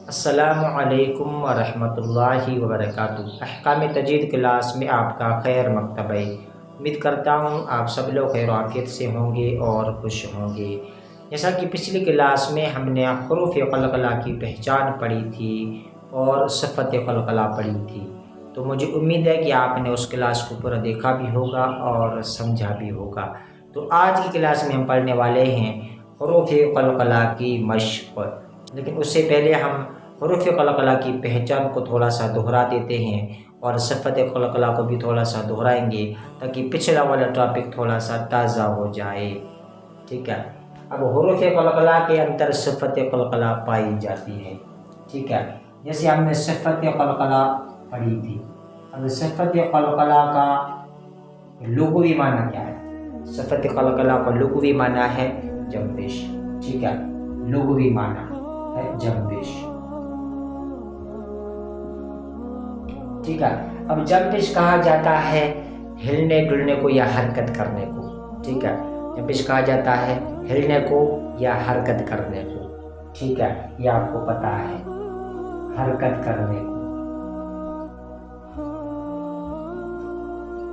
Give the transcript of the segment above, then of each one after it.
السلام علیکم ورحمۃ اللہ وبرکاتہ۔ احکام تجوید کلاس میں آپ کا خیر مکتب ہے۔ امید کرتا ہوں آپ سب لوگ خیر و عافیت سے ہوں گے اور خوش ہوں گے۔ جیسا کہ پچھلی کلاس میں ہم نے حروف قلقلہ کی پہچان پڑھی تھی اور صفت قلقلہ پڑھی تھی، تو مجھے امید ہے کہ آپ نے اس کلاس کو پورا دیکھا بھی ہوگا اور سمجھا بھی ہوگا۔ تو آج کی کلاس میں ہم پڑھنے والے ہیں حروف قلقلہ کی مشق، لیکن اس سے پہلے ہم حروف قلقلہ کی پہچان کو تھوڑا سا دہرا دیتے ہیں اور صفت قلقلہ کو بھی تھوڑا سا دہرائیں گے تاکہ پچھلا والا ٹاپک تھوڑا سا تازہ ہو جائے، ٹھیک ہے۔ اب حروف قلقلہ کے اندر صفت قلقلہ پائی جاتی ہے، ٹھیک ہے۔ جیسے ہم نے صفت قلقلہ پڑھی تھی، اب صفت قلقلہ کا لغوی معنی کیا ہے؟ صفت قلقلہ کا لغوی معنی ہے جنبش، ٹھیک ہے۔ لغوی معنی ہے جنبش، ٹھیک ہے۔ اب جنبش کہا جاتا ہے ہلنے ڈلنے کو یا حرکت کرنے کو، ٹھیک ہے۔ جنبش کہا جاتا ہے ہلنے کو یا حرکت کرنے کو، ٹھیک ہے، یہ آپ کو پتا ہے، حرکت کرنے کو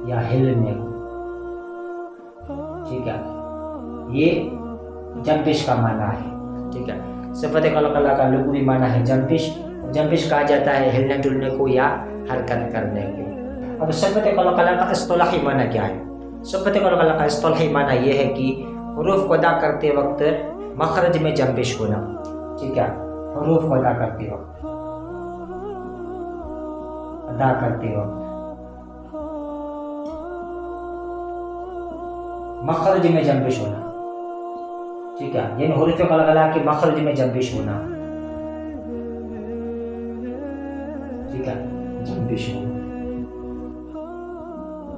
یا ہلنے کو، ٹھیک ہے، یہ جنبش کا معنی ہے، ٹھیک ہے۔ صفت قلقلہ کا لغوی معنی ہے جنبش، جنبش کہا جاتا ہے ہلنے ڈلنے کو یا حرکت کرنے کو۔ اب صفت قلقلہ کا اصطلاحی معنی کیا ہے؟ صفت قلقلہ کا اصطلاحی معنی یہ ہے کہ حروف کو ادا کرتے وقت مخرج میں جنبش ہونا، ٹھیک ہے۔ حروف کو ادا کرتے وقت مخرج میں جنبش ہونا، ٹھیک ہے، یعنی حروف قلقلہ کے مخرج میں جنبش ہونا، ٹھیک ہے، جنبش ہونا۔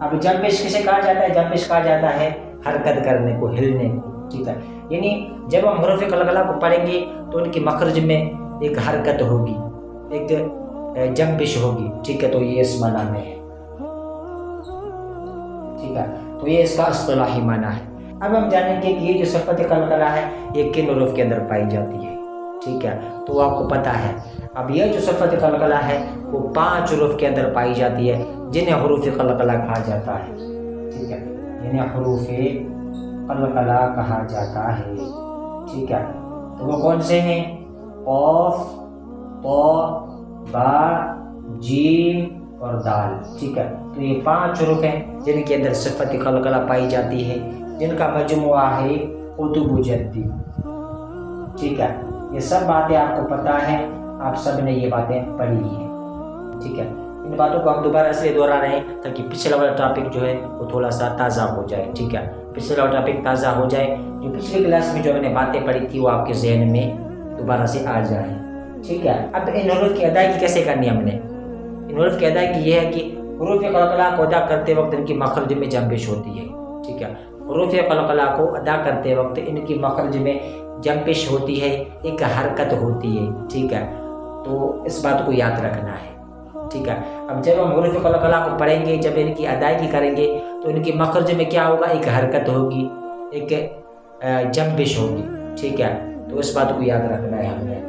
اب جنبش کسے کہا جاتا ہے؟ جنبش کہا جاتا ہے حرکت کرنے کو، ہلنے کو، ٹھیک ہے۔ یعنی جب ہم حروف قلقلہ کو پڑھیں گے تو ان کی مخرج میں ایک حرکت ہوگی، ایک جنبش ہوگی، ٹھیک ہے، تو یہ اس معنی میں ہے، ٹھیک ہے، تو یہ اس کا اصطلاحی معنی ہے۔ اب ہم جانیں گے کہ یہ جو صفت قلقلہ ہے یہ کن حروف کے اندر پائی جاتی ہے، ٹھیک ہے، تو آپ کو پتا ہے۔ اب یہ جو صفت قلقلہ ہے وہ 5 حروف کے اندر پائی جاتی ہے جنہیں حروف قلقلہ کہا جاتا ہے، ٹھیک ہے، جنہیں حروف قلقلہ کہا جاتا ہے، ٹھیک ہے۔ تو وہ کون سے ہیں؟ قاف، طا، با، جیم اور دال، ٹھیک ہے۔ تو یہ 5 حروف ہیں جن کے اندر صفت قلقلہ پائی جاتی ہے، جن کا مجموعہ ہے قطب جدی، ٹھیک ہے۔ یہ سب باتیں آپ کو پتا ہے، آپ سب نے یہ باتیں پڑھی ہیں، ٹھیک ہے۔ ان باتوں کو ہم دوبارہ سے دہرا رہے ہیں تاکہ پچھلا والا ٹاپک جو ہے وہ تھوڑا سا تازہ ہو جائے، ٹھیک ہے، پچھلا والا ٹاپک تازہ ہو جائے، جو پچھلی کلاس میں جو میں نے باتیں پڑھی تھی وہ آپ کے ذہن میں دوبارہ سے آ جائیں، ٹھیک ہے۔ اب ان حروف کی ادائیگی کیسے کرنی ہے ہم نے؟ ان حروف کی ادائیگی یہ ہے کہ حروف قلقلہ کو ادا کرتے وقت ان کی مخرج میں جنبش ہوتی ہے، ٹھیک ہے۔ حروف قلقلہ کو ادا کرتے وقت ان کی مخرج میں جنبش ہوتی ہے، ایک حرکت ہوتی ہے، ٹھیک ہے، تو اس بات کو یاد رکھنا ہے، ٹھیک ہے۔ اب جب ہم حروف قلقلہ کو پڑھیں گے، جب ان کی ادائیگی کریں گے تو ان کی مخرج میں کیا ہوگا؟ ایک حرکت ہوگی، ایک جنبش ہوگی، ٹھیک ہے، تو اس بات کو یاد رکھنا ہے ہم نے۔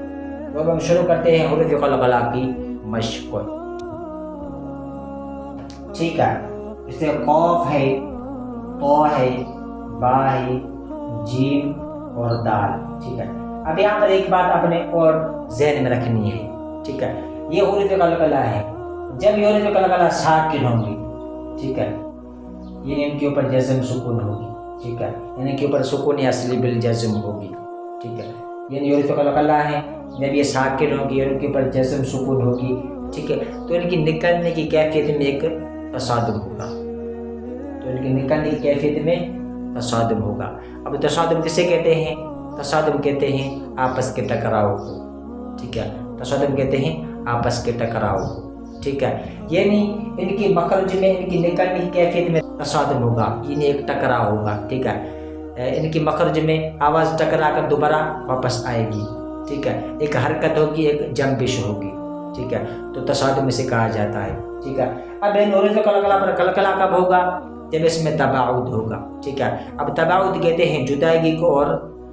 تو اب ہم شروع کرتے ہیں حروف قلقلہ کی مشق، ٹھیک ہے۔ اس سے قاف ہے، طا ہے، با ہے، جیم اور دال، ٹھیک ہے۔ اب یہاں پر ایک بات آپ نے اور ذہن میں رکھنی ہے، ٹھیک ہے، یہ حروف قلقلہ ہے، جب یہ حروف قلقلہ ساکن ہوں گی، ٹھیک ہے، یعنی ان کے اوپر جزم سکون ہوگی، ٹھیک ہے، یعنی ان کے اوپر سکون اصلی بالجزم ہوگی، ٹھیک ہے، یعنی حروف قلقلہ ہیں، جب یہ ساکن ہوگی اور ان کے اوپر جزم سکون ہوگی، ٹھیک ہے، تو ان کی نکلنے کی کیفیت میں ایک تصادم ہوگا، تو ان کی نکلنے کی کیفیت میں تصادم ہوگا۔ اب تصادم کسے کہتے ہیں؟ تصادم کہتے ہیں آپس کے ٹکراؤ کو، ٹھیک ہے، تصادم کہتے ہیں آپس کے ٹکراؤ کو، ٹھیک ہے، یعنی ان کی مخرج میں ان کی نکلنے کی کیفیت میں تصادم ہوگا، یعنی ایک ٹکراؤ ہوگا، ٹھیک ہے، ان کی مخرج میں آواز ٹکرا کر دوبارہ واپس آئے گی، ٹھیک ہے، ایک حرکت ہوگی، ایک جنبش ہوگی، ٹھیک ہے، تو تصادم اسے کہا جاتا ہے، ٹھیک ہے۔ اب ان حروف قلقلہ پر قلقلہ کب ہوگا؟ جب اس میں تباعد ہوگا، ٹھیک ہے۔ اب تباعد کہتے ہیں جدائیگی کو اور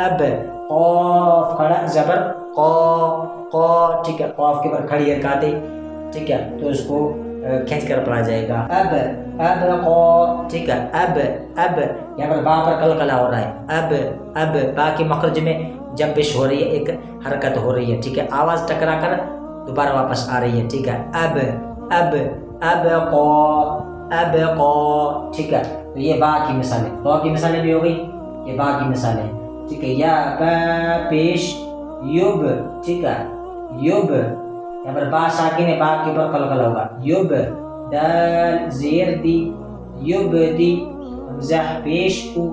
اب قاف کھڑا زبر قا قا ٹھیک ہے قاف کے اوپر کھڑی حرکات ہے ٹھیک ہے تو اس کو کھینچ کر پڑھا جائے گا اب قا ٹھیک ہے اب یہاں پر با پر قلقلہ ہو رہا ہے اب با کے مخرج میں جنبش ہو رہی ہے ایک حرکت ہو رہی ہے ٹھیک ہے آواز ٹکرا کر دوبارہ واپس آ رہی ہے ٹھیک ہے اب قا ٹھیک ہے تو یہ با کی مثال ہے با کی مثالیں بھی ہو گئی یہ با کی مثال ہے ٹھیک ہے یا با پیش یوب ٹھیک ہے یوب یہاں پر با ساکن ہے با کے اوپر قلقلہ ہوگا یوب دال زیر دی یوب دی زح پیش او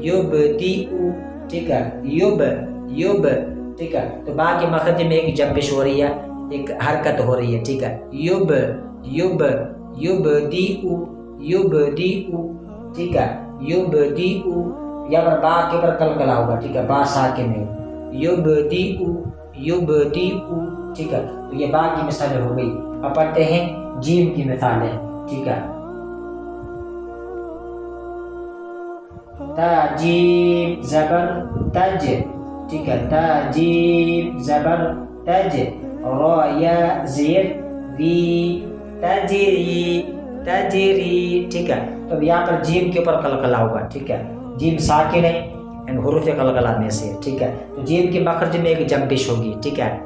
یوب دی او ٹھیک ہے یوب ٹھیک ہے تو با کے مخرج میں ایک جنبش ہو رہی ہے ایک حرکت ہو رہی ہے ٹھیک ہے یوب دی او ٹھیک ہے یوب دی او یا پر با کے پر قلقلہ ہوگا ٹھیک ہے با ساکن ہے یوب دی او ٹھیک ہے تو یہ با کی مثالیں ہو گئی اب پڑھتے ہیں جیم کی مثالیں ٹھیک ہے تا جیم زبر تج ٹھیک ہے تا جیم زبر تج را یا زیر ری تجری ٹھیک ہے تو یہاں پر جیم کے اوپر قلقلہ ہوگا ٹھیک ہے جیم ساکن ہے ان حروف قلقلہ میں سے ٹھیک ہے تو جیم کے مخرج میں ایک جنبش ہوگی ٹھیک ہے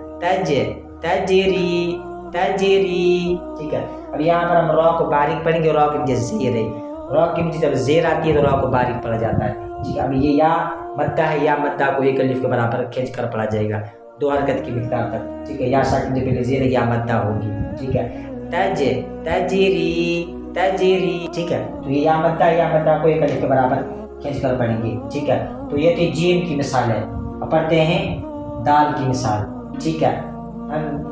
تجری ٹھیک ہے اب یہاں پر ہم را کو باریک پڑھیں گے را کی وجہ سے زیر ہے را کی وجہ جب زیر آتی ہے تو را کو باریک پڑھا جاتا ہے ٹھیک ہے اب یہ یا مدہ ہے یا مدہ کو ایک الف کے برابر کھینچ کر پڑھا جائے گا دو حرکت کی مقدار تک ٹھیک ہے یا ساکن سے پہلے زیر یا مدہ ہوگی ٹھیک ہے تجری ٹھیک ہے تو یہ یا مدہ کو ایک الف کے برابر کھینچ کر پڑھیں گے ٹھیک ہے تو یہ تھی جیم کی مثال ہے اب پڑھتے ہیں دال کی مثال ٹھیک ہے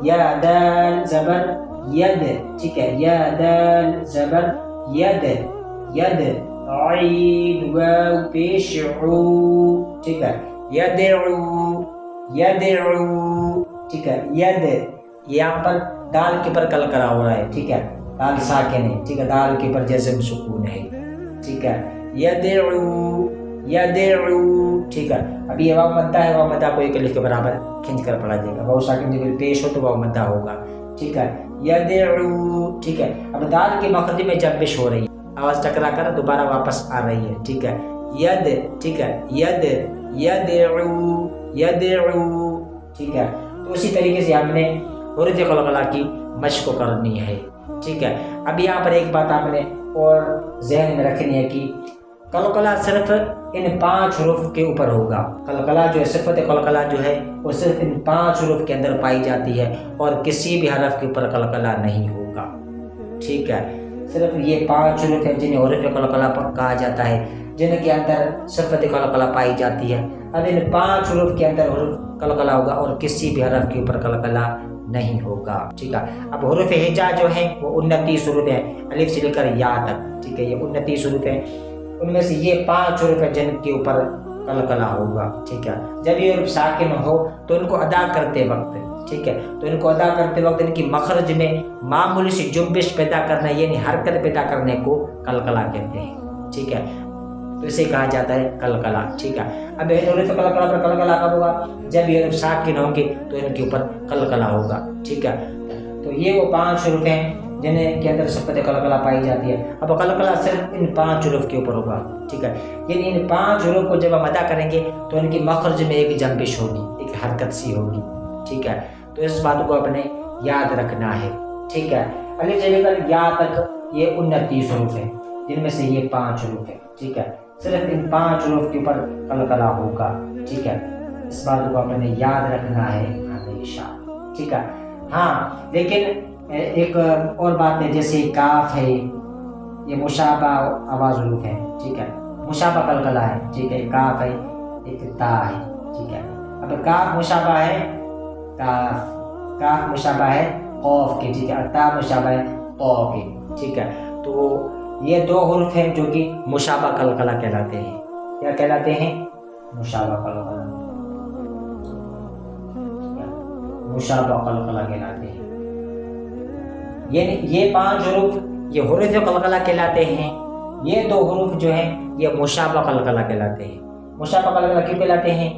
یا دال زبر ید ٹھیک ہے یا دال زبر ید عین واو پیش عو ٹھیک ہے یدعو ٹھیک ہے ید یہاں پر دال کے پر قلقلہ ہو رہا ہے ٹھیک ہے دال ساکن ہے ٹھیک ہے دال کے پر جزم سکون ہے ٹھیک ہے یدعو ٹھیک ہے اب یہ واو مدہ ہے واو مدہ کو ایک الف کے برابر کھینچ کر پڑھا جائے گا واو ساکن جب پیش ہو تو واو مدہ ہوگا ٹھیک ہے یدعو ٹھیک ہے اب دال کے مخرج میں جنبش ہو رہی ہے آواز ٹکرا کر دوبارہ واپس آ رہی ہے ٹھیک ہے ید ٹھیک ہے یدعو ٹھیک ہے تو اسی طریقے سے ہم نے حروف قلقلہ کی مشق کرنی ہے ٹھیک ہے اب یہاں پر ایک بات آپ نے اور ذہن میں رکھنی ہے کہ قلقلہ صرف ان 5 حروف کے اوپر ہوگا قلقلہ جو ہے صفت قلقلہ جو ہے وہ صرف ان 5 حروف کے اندر پائی جاتی ہے اور کسی بھی حرف کے اوپر قلقلہ نہیں ہوگا ٹھیک ہے صرف یہ 5 حروف ہیں جنہیں حروف قلقلہ کہا جاتا ہے جن کے اندر صفت قلقلہ پائی جاتی ہے اب ان 5 حروف کے اندر حروف قلقلہ ہوگا اور کسی بھی حرف کے اوپر قلقلہ نہیں ہوگا ٹھیک ہے اب حروف ہجا جو ہیں وہ 29 حروف ہیں الف سے لے کر یا تک ٹھیک ہے یہ 29 حروف ہیں ان میں سے یہ 5 حروف ہیں جن کے اوپر قلقلہ ہوگا ٹھیک ہے جب یہ حروف ساکن ہو تو ان کو ادا کرتے وقت ٹھیک ہے تو ان کو ادا کرتے وقت ان کی مخرج میں معمولی سی جنبش پیدا کرنا یعنی حرکت پیدا کرنے کو قلقلہ کہتے ہیں ٹھیک ہے تو اسے کہا جاتا ہے قلقلہ ٹھیک ہے اب حروف قلقلہ پر قلقلہ کب ہوگا جب یہ حروف ساکن ہوں گے تو ان کے اوپر قلقلہ ہوگا ٹھیک ہے تو یہ وہ 5 حروف ہیں جن کے اندر صفت قلقلہ پائی جاتی ہے اب قلقلہ صرف ان 5 حروف کے اوپر ہوگا ٹھیک ہے یعنی ان 5 حروف کو جب ہم ادا کریں گے تو ان کی مخرج میں ایک جنبش ہوگی ایک حرکت سی ہوگی ٹھیک ہے تو اس بات کو اپنے یاد رکھنا ہے ٹھیک ہے الف سے لے کر یا تک یہ 29 حروف ہیں جن میں سے یہ 5 حروف ہیں ٹھیک ہے صرف ان 5 حروف کے اوپر قلقلہ ہوگا ٹھیک ہے اس بات کو اپنے یاد رکھنا ہے ہمیشہ ٹھیک ہے ہاں لیکن ایک اور بات ہے جیسے کاف ہے یہ مشابہ آواز حروف ہے ٹھیک ہے مشابہ قلقلہ ہے ٹھیک ہے کاف ہے ایک تا ہے ٹھیک ہے اب کاف مشابہ ہے کاف مشابہ ہے قوف کے ٹھیک ہے تا مشابہ ہے قو کے ٹھیک ہے تو یہ 2 حروف ہیں جو کہ مشابہ قلقلہ کہلاتے ہیں کیا کہلاتے ہیں مشابہ قلقلہ کہلاتے ہیں یعنی یہ 5 حروف یہ حروف قلقلہ کہلاتے ہیں یہ 2 حروف جو ہیں یہ مشابہ قلقلہ کہلاتے ہیں مشابہ قلقلہ کیوں کہلاتے ہیں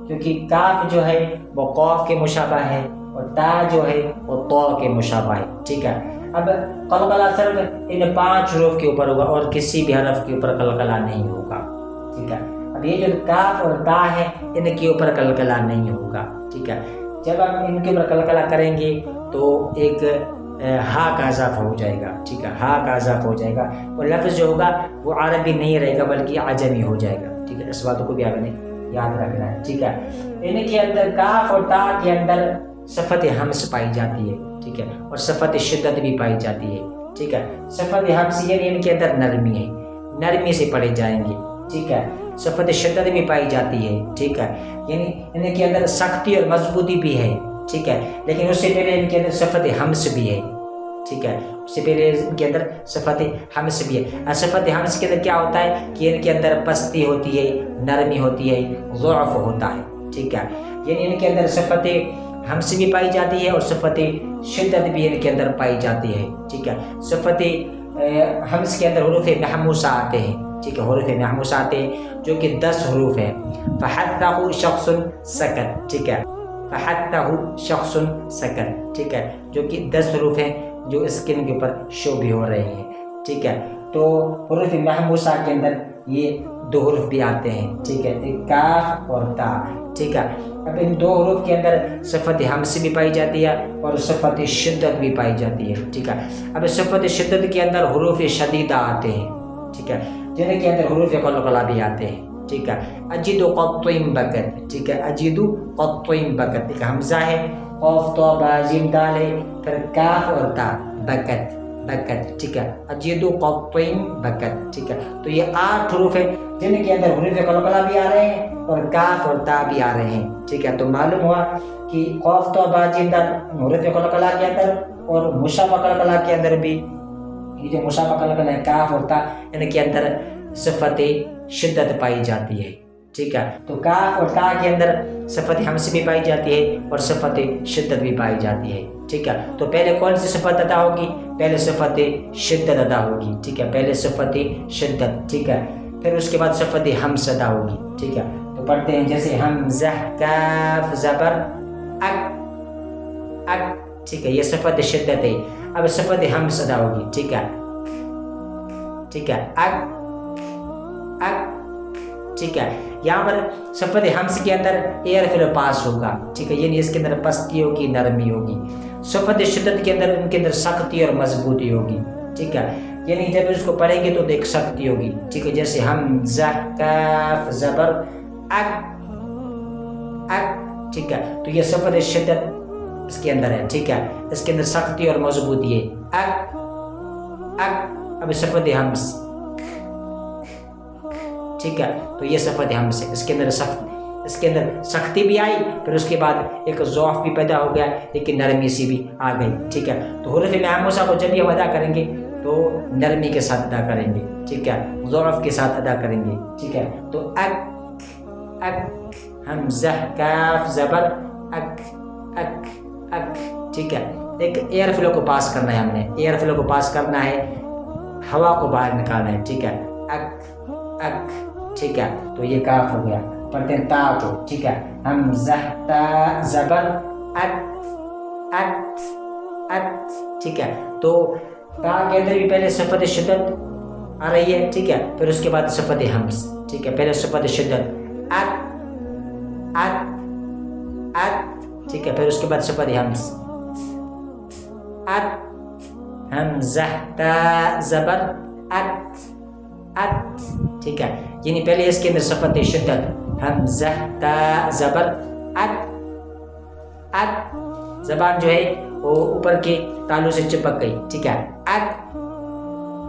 کیونکہ کاف جو ہے وہ قاف کے مشابہ ہے اور تا جو ہے وہ طا کے مشابہ ہے، ٹھیک ہے۔ اب قلقلہ صرف ان 5 حروف کے اوپر ہوگا اور کسی بھی حرف کے اوپر قلقلہ نہیں ہوگا، ٹھیک ہے۔ اب یہ جو کاف اور تا ہے ان کے اوپر قلقلہ نہیں ہوگا، ٹھیک ہے۔ جب ہم ان کے اوپر قلقلہ کریں گے تو ایک ہا کا اضافہ ہو جائے گا، ٹھیک ہے، ہا کا اضافہ ہو جائے گا اور لفظ جو ہوگا وہ عربی نہیں رہے گا بلکہ عجمی ہو جائے گا، ٹھیک ہے۔ اس بات کو بھی آپ نے یاد رکھنا ہے، ٹھیک ہے۔ ان کے اندر کاف اور تا کے اندر صفت ہمس پائی جاتی ہے، ٹھیک ہے، اور صفت شدت بھی پائی جاتی ہے، ٹھیک ہے۔ صفت ہمس یعنی ان کے اندر نرمی ہے، نرمی سے پڑھے جائیں گے، ٹھیک ہے۔ صفت شدت بھی پائی جاتی ہے، ٹھیک ہے، یعنی ان کے اندر سختی اور مضبوطی بھی ہے، ٹھیک ہے، لیکن اس سے پہلے ان کے اندر صفت ہمس بھی ہے، ٹھیک ہے، اس سے پہلے ان کے اندر صفت ہمس بھی ہے۔ صفت ہمس کے اندر کیا ہوتا ہے کہ ان کے اندر پستی ہوتی ہے، نرمی ہوتی ہے، ضعف ہوتا ہے، ٹھیک ہے، یعنی ان کے اندر صفت ہمس بھی پائی جاتی ہے اور صفت شدت بھی ان کے اندر پائی جاتی ہے، ٹھیک ہے۔ صفت ہمس کے اندر حروف محموسہ آتے ہیں، ٹھیک ہے، حروف محموسہ آتے ہیں جو کہ 10 حروف ہیں۔ فحتہ شخص سکت، ٹھیک ہے، فحتہ شخص سکت، ٹھیک ہے، جو کہ 10 حروف ہیں جو اسکرین کے اوپر شو بھی ہو رہے ہیں، ٹھیک ہے۔ تو حروف محموسہ کے اندر یہ 2 حروف بھی آتے ہیں، ٹھیک ہے، کاف اور تا، ٹھیک ہے۔ اب ان 2 حروف کے اندر صفت ہمس بھی پائی جاتی ہے اور صفت شدت بھی پائی جاتی ہے، ٹھیک ہے۔ اب صفت شدت کے اندر حروف شدیدہ آتے ہیں، ٹھیک ہے، جن کے اندر حروف قلقلہ بھی آتے ہیں، ٹھیک ہے۔ اجد قط بکت، ٹھیک ہے، اجد قط بکت، ایک حمزہ ہے، قاف طا با جیم دال ہے، پھر کاف اور تا، بکت بکت، ٹھیک ہے، اجد قط بکت، ٹھیک ہے۔ تو یہ 8 حروف ہیں جن کے اندر حروف قلقلہ بھی آ رہے ہیں اور کاف اور تا بھی آ رہے ہیں، ٹھیک ہے۔ تو معلوم ہوا کہ قاف طا با جیم دال حروف قلقلہ کے اندر اور مشابہ قلقلہ کے اندر بھی، یہ جو مشابہ قلقلہ ہے کاف اور تا، ان کے اندر صفت شدت پائی جاتی ہے، ٹھیک ہے۔ تو کاف اور تا کے اندر صفت ہمس بھی پائی جاتی ہے اور صفت شدت بھی پائی جاتی ہے، ٹھیک ہے۔ تو پہلے کون سی صفت ادا ہوگی؟ پہلے صفت شدت ادا ہوگی، ٹھیک ہے، پہلے صفت شدت، ٹھیک ہے، پھر اس کے بعد صفت ہمس ادا ہوگی، ٹھیک ہے۔ تو پڑھتے ہیں جیسے حمزہ کاف زبر اک اک، ٹھیک ہے، یہ صفت شدت ہے۔ اب صفت ہمس ادا ہوگی، ٹھیک ہے، ٹھیک ہے، اک اک، ٹھیک ہے۔ یہاں پر صفت ہمس کے اندر ایئر فل پاس ہوگا، ٹھیک ہے، یعنی اس کے اندر پستی ہوگی، نرمی ہوگی۔ صفت شدت کے اندر ان کے اندر سختی اور مضبوطی ہوگی، ٹھیک ہے، یعنی جب اس کو پڑھیں گے تو ایک سختی ہوگی، ٹھیک ہے، جیسے حمزہ کاف زبر اک اک، ٹھیک ہے۔ تو یہ صفت شدت اس کے اندر ہے، ٹھیک ہے، اس کے اندر سختی اور مضبوطی ہے، اک اک۔ اب صفت ہمس، ٹھیک ہے، تو یہ صفت ہمس ہے، اس کے اندر سختی بھی آئی، پھر اس کے بعد ایک ضعف بھی پیدا ہو گیا، ایک نرمی سی بھی آ گئی، ٹھیک ہے۔ تو حروف محموسہ کو جب ہم ادا کریں گے تو نرمی کے ساتھ ادا کریں گے، ٹھیک ہے، ضعف کے ساتھ ادا کریں گے، ٹھیک ہے۔ تو اک اک، حمزہ کاف زبر اک اک اک، ٹھیک ہے۔ ایک ایئر فلو کو پاس کرنا ہے، ہم نے ایئر فلو کو پاس کرنا ہے، ہوا کو باہر نکالنا ہے، ٹھیک ہے، اک اک، ٹھیک ہے۔ تو یہ کاف ہو گیا۔ پڑھتے ہیں تا کو، ٹھیک ہے، حمزہ تا زبر اک اک اک، ٹھیک ہے۔ تو تا کے اندر بھی پہلے صفت شدت آ رہی ہے، ٹھیک ہے، پھر اس کے بعد صفت ہمس، ٹھیک ہے، پہلے صفت شدت اک اک اک، ٹھیک ہے، پھر اس کے بعد صفت ہمس اک، حمزہ تا زبر اک اک، ٹھیک ہے، یعنی پہلے اس کے اندر صفت شدت، حمزہ تا زبر اک اک، زبان جو ہے وہ اوپر کے تالوں سے چپک گئی، ٹھیک ہے، اک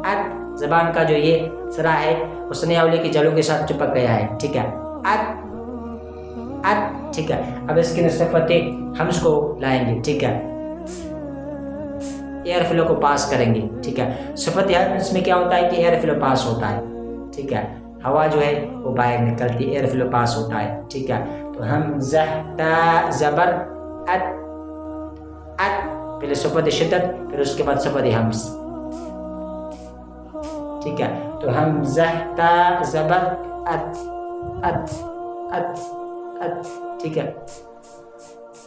اک، زبان کا جو یہ سرا ہے وہ ثنیہ اولی کی جڑوں کے ساتھ چپک گیا ہے، ٹھیک ہے، اک اک، ٹھیک ہے۔ اب اس کے اندر صفت ہمس کو لائیں گے، ٹھیک ہے، ایئر فلو کو پاس کریں گے، ٹھیک ہے۔ صفت ہمس میں کیا ہوتا ہے کہ ایئر فلو پاس ہوتا ہے، ٹھیک ہے، ہوا جو ہے وہ باہر نکلتی ہے، ایئر فلو پاس ہوتا ہے، ٹھیک ہے۔ تو حمزہ تا زبر اک اک، پہلے صفت شدت پھر اس کے بعد صفت ہمس، ٹھیک ہے۔ تو حمزہ تا زبر اک اک اک اک، ٹھیک ہے.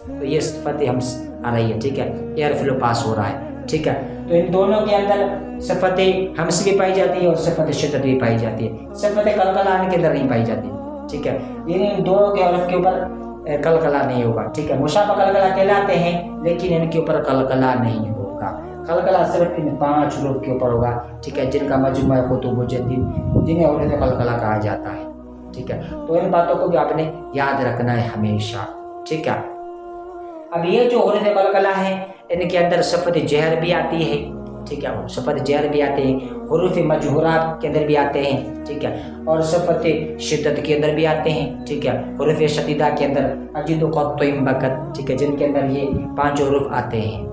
تو یہ صفت ہمس آ رہی ہے. ٹھیک ہے, ایئر فلو پاس ہو رہا ہے. ٹھیک ہے, تو ان دونوں کے اندر صفت ہمس بھی پائی جاتی ہے اور صفت شدت بھی پائی جاتی ہے. صفت قلقلہ ان کے اندر نہیں پائی جاتی. ٹھیک ہے, ان دونوں کے حرف کے اوپر قلقلہ نہیں ہوگا. ٹھیک ہے, مشابہ قلقلہ کہلاتے ہیں لیکن ان کے اوپر قلقلہ نہیں ہوگا. قلقلہ صرف ان 5 حروف کے اوپر ہوگا. ٹھیک ہے, جن کا مجموعہ قطب و جدید جنہیں حروف قلقلہ کہا جاتا ہے. ٹھیک ہے, تو ان باتوں کو بھی آپ نے یاد رکھنا ہے ہمیشہ. ٹھیک ہے, اب یہ جو حروف قلقلہ ہیں ان کے اندر صفت جہر بھی آتی ہے. ٹھیک ہے, صفت جہر بھی آتے ہیں, حروف مجہورات کے اندر بھی آتے ہیں. ٹھیک ہے, اور صفت شدت کے اندر بھی آتے ہیں. ٹھیک ہے, حروف شدیدہ کے اندر اجد قط بکت. ٹھیک ہے, جن کے اندر یہ 5 حروف آتے ہیں.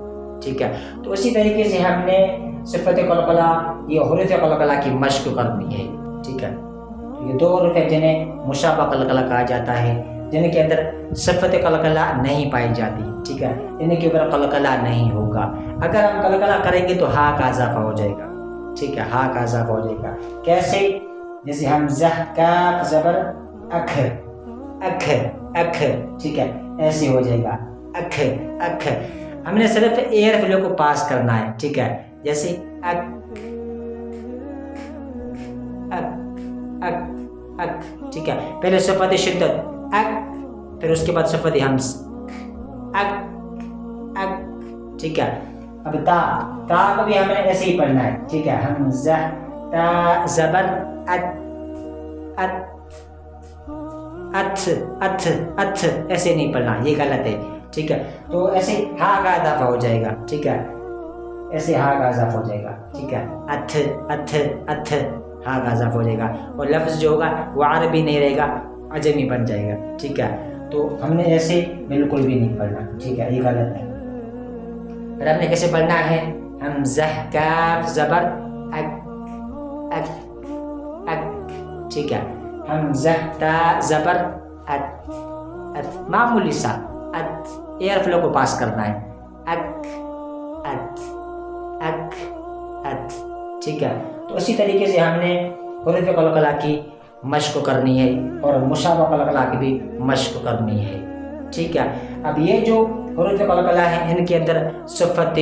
ٹھیک ہے, تو اسی طریقے سے ہم نے صفت قلقلہ یہ حروف قلقلہ کی مشق کرنی ہے. ٹھیک ہے, یہ 2 حروف ہیں جنہیں مشابہ قلقلہ کہا جاتا ہے, جن کے اندر صفت قلقلہ نہیں پائی جاتی. ٹھیک ہے, ان کے اوپر قلقلہ نہیں ہوگا. اگر ہم قلقلہ کریں گے تو ہا کا اضافہ ہو جائے گا. ٹھیک ہے, ہا کا اضافہ ہو جائے گا. کیسے؟ جیسے حمزہ کاف زبر اکھ اکھ اکھ. ٹھیک ہے, ایسے ہو جائے گا اکھ اکھ. ہم نے صرف ایئر فلو کو پاس کرنا ہے. ٹھیک ہے, جیسے اک اک اک اک. ٹھیک ہے, پہلے صفت شدت اک, پھر اس کے بعد صفت ہمس اک اک. ٹھیک ہے, اب تا کو بھی ہمیں ایسے ہی پڑھنا ہے. ٹھیک ہے, حمزہ تا زبر ات ات اتھ اتھ اتھ, ایسے نہیں پڑھنا, یہ غلط ہے. ٹھیک ہے, تو ایسے ہا کا اضافہ ہو جائے گا. ٹھیک ہے, ایسے ہا کا اضافہ ہو جائے گا. ٹھیک ہے, اتھ اتھ اتھ, ہا کا اضافہ ہو جائے گا. اور لفظ جو ہوگا وہ عربی نہیں رہے گا, عجمی بن جائے گا. ٹھیک ہے, تو ہم نے ایسے بالکل بھی نہیں پڑھنا. ٹھیک ہے, یہ غلط ہے. پھر ہم نے کیسے پڑھنا ہے؟ حمزہ کاف زبر اک اک اک. ٹھیک ہے, حمزہ تا زبر ات ات, معمولی سا ات, ایئر فلو کو پاس کرنا ہے. اک ات اک ات. ٹھیک ہے, تو اسی طریقے سے ہم نے حروف قلقلہ کی مشق کرنی ہے اور مشابہ قلقلہ کی بھی مشق کرنی ہے. ٹھیک ہے, اب یہ جو حروف قلقلہ ہیں ان کے اندر صفت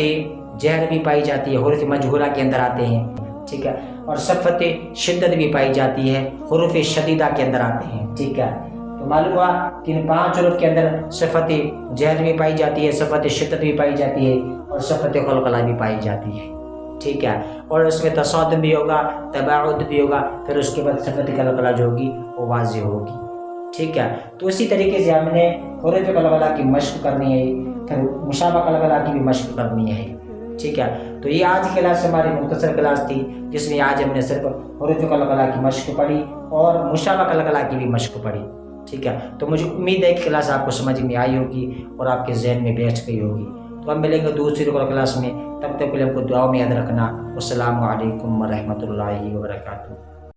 جہر بھی پائی جاتی ہے, حروف مجہورہ کے اندر آتے ہیں. ٹھیک ہے, اور صفت شدت بھی پائی جاتی ہے, حروف شدیدہ کے اندر آتے ہیں. ٹھیک ہے, تو معلوم ہوا کہ ان 5 حروف کے اندر صفت جہر بھی پائی جاتی ہے, صفت شدت بھی پائی جاتی ہے اور صفت قلقلہ بھی پائی جاتی ہے. ٹھیک ہے, اور اس میں تصادم بھی ہوگا, تباعد بھی ہوگا, پھر اس کے بعد صفت قلقلہ جو ہوگی وہ واضح ہوگی. ٹھیک ہے, تو اسی طریقے سے ہم نے حروف قلقلہ کی مشق کرنی ہے, پھر مشابہ قلقلہ کی بھی مشق کرنی ہے. ٹھیک ہے, تو یہ آج کی کلاس ہماری مختصر کلاس تھی جس میں آج ہم نے صرف حروف قلقلہ کی مشق پڑھی اور مشابہ قلقلہ کی بھی مشق پڑھی. ٹھیک ہے, تو مجھے امید ہے کہ کلاس آپ کو سمجھ میں آئی ہوگی اور آپ کے ذہن میں بیٹھ گئی ہوگی. تو ہم ملیں گے دوسری کلاس میں, تب تک کے لیے ہم کو دعاؤں میں یاد رکھنا. السلام علیکم ورحمۃ اللہ وبرکاتہ.